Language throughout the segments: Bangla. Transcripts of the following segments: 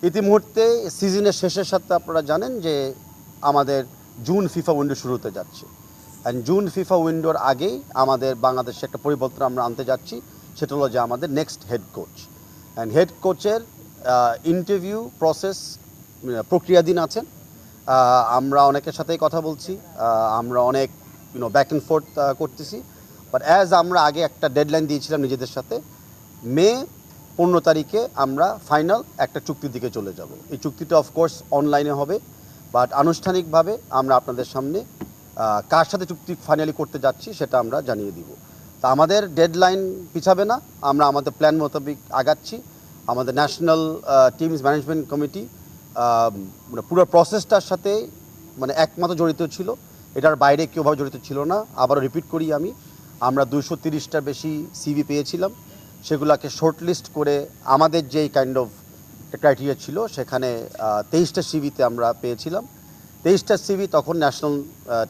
ইতিমধ্যে সিজনের শেষের সাথে আপনারা জানেন যে আমাদের জুন ফিফা উইন্ডো শুরু হতে যাচ্ছে। অ্যান্ড জুন ফিফা উইন্ডোর আগেই আমাদের বাংলাদেশে একটা পরিবর্তন আমরা আনতে যাচ্ছি, সেটা হলো যে আমাদের next head coach. And head কোচের ইন্টারভিউ প্রসেস প্রক্রিয়াধীন আছেন। আমরা অনেকের সাথেই কথা বলছি, আমরা অনেক ব্যাক অ্যান্ড ফোর্থ করতেছি। বাট অ্যাজ আমরা আগে একটা ডেডলাইন দিয়েছিলাম নিজেদের সাথে, মে 15 তারিখে আমরা ফাইনাল একটা চুক্তির দিকে চলে যাব। এই চুক্তিটা অফকোর্স অনলাইনে হবে, বাট আনুষ্ঠানিকভাবে আমরা আপনাদের সামনে কার সাথে চুক্তি ফাইনালি করতে যাচ্ছি সেটা আমরা জানিয়ে দিব। তা আমাদের ডেডলাইন পিছাবে না, আমরা আমাদের প্ল্যান মোতাবেক আগাচ্ছি। আমাদের ন্যাশনাল টিমস ম্যানেজমেন্ট কমিটি পুরো প্রসেসটার সাথে একমাত্র জড়িত ছিল, এটার বাইরে কেউভাবে জড়িত ছিল না। আবারও রিপিট করি আমরা 230টার বেশি সিভি পেয়েছিলাম, সেগুলোকে শর্টলিস্ট করে আমাদের যেই কাইন্ড অফ ক্রাইটেরিয়া ছিল সেখানে 23টা সিভিতে আমরা পেয়েছিলাম। 23টা সিভি তখন ন্যাশনাল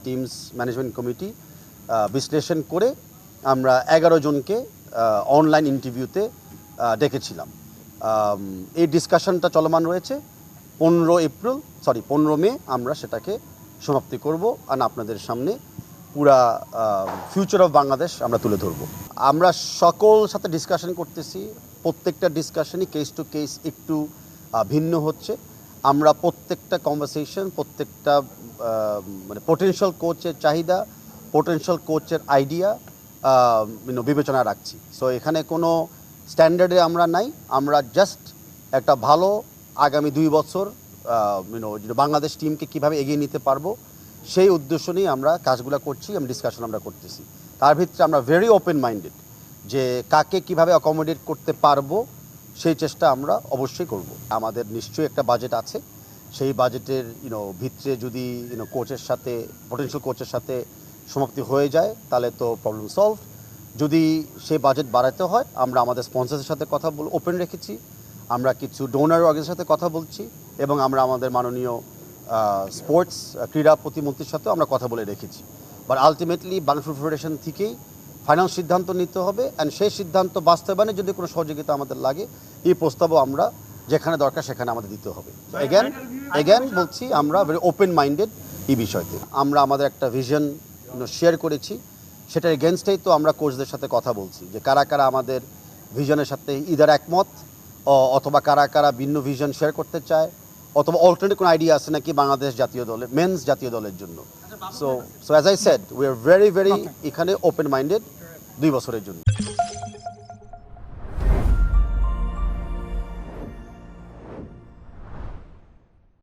টিমস ম্যানেজমেন্ট কমিটি বিশ্লেষণ করে আমরা 11 জনকে অনলাইন ইন্টারভিউতে ডেকেছিলাম। এই ডিসকাশনটা চলমান রয়েছে। 15 মে আমরা সেটাকে সমাপ্তি করব আর আপনাদের সামনে পুরা ফিউচার অফ বাংলাদেশ আমরা তুলে ধরব। আমরা সকল সাথে ডিসকাশন করতেছি, প্রত্যেকটা ডিসকাশনই কেস টু কেস একটু ভিন্ন হচ্ছে। আমরা প্রত্যেকটা কনভারসেশন, প্রত্যেকটা পোটেনশিয়াল কোচের চাহিদা, পোটেনশিয়াল কোচের আইডিয়া বিবেচনা রাখছি। সো এখানে কোনো স্ট্যান্ডার্ডে আমরা নাই, আমরা জাস্ট একটা ভালো আগামী 2 বছর বাংলাদেশ টিমকে কীভাবে এগিয়ে নিতে পারবো সেই উদ্দেশ্য নিয়ে আমরা কাজগুলো করছি, ডিসকাশন আমরা করতেছি। তার ভিতরে আমরা ভেরি ওপেন মাইন্ডেড যে কাকে কিভাবে অ্যাকোমোডেট করতে পারবো সেই চেষ্টা আমরা অবশ্যই করব। আমাদের নিশ্চয়ই একটা বাজেট আছে, সেই বাজেটের ভিতরে যদি কোচের সাথে, পটেনশিয়াল কোচের সাথে সমাপ্তি হয়ে যায় তাহলে তো প্রবলেম সলভ। যদি সেই বাজেট বাড়াতে হয় আমরা আমাদের স্পন্সরের সাথে কথা ওপেন রেখেছি, আমরা কিছু ডোনার অর্গানের সাথে কথা বলছি এবং আমরা আমাদের মাননীয় স্পোর্টস ক্রীড়া প্রতিমন্ত্রীর সাথেও আমরা কথা বলে রেখেছি। But ultimately Bangladesh football federation থেকেই ফাইনাল সিদ্ধান্ত নিতে হবে। অ্যান্ড সেই সিদ্ধান্ত বাস্তবায়নে যদি কোনো সহযোগিতা আমাদের লাগে, এই প্রস্তাবও আমরা যেখানে দরকার সেখানে আমাদের দিতে হবে। এগেন বলছি, আমরা ভেরি ওপেন মাইন্ডেড এই বিষয়তে। আমরা আমাদের একটা ভিশন শেয়ার করেছি, সেটার এগেনস্টেই তো আমরা কোচদের সাথে কথা বলছি যে কারা কারা আমাদের ভিশনের সাথে ইদার একমত, অথবা কারা কারা ভিন্ন ভিশন শেয়ার করতে চায়, অথবা অল্টারনেটিভ কোনো আইডিয়া আছে নাকি বাংলাদেশ জাতীয় দলের, মেন্স জাতীয় দলের জন্য। So as I said, we are very এখানে ওপেন মাইন্ডেড 2 বছরের জন্য।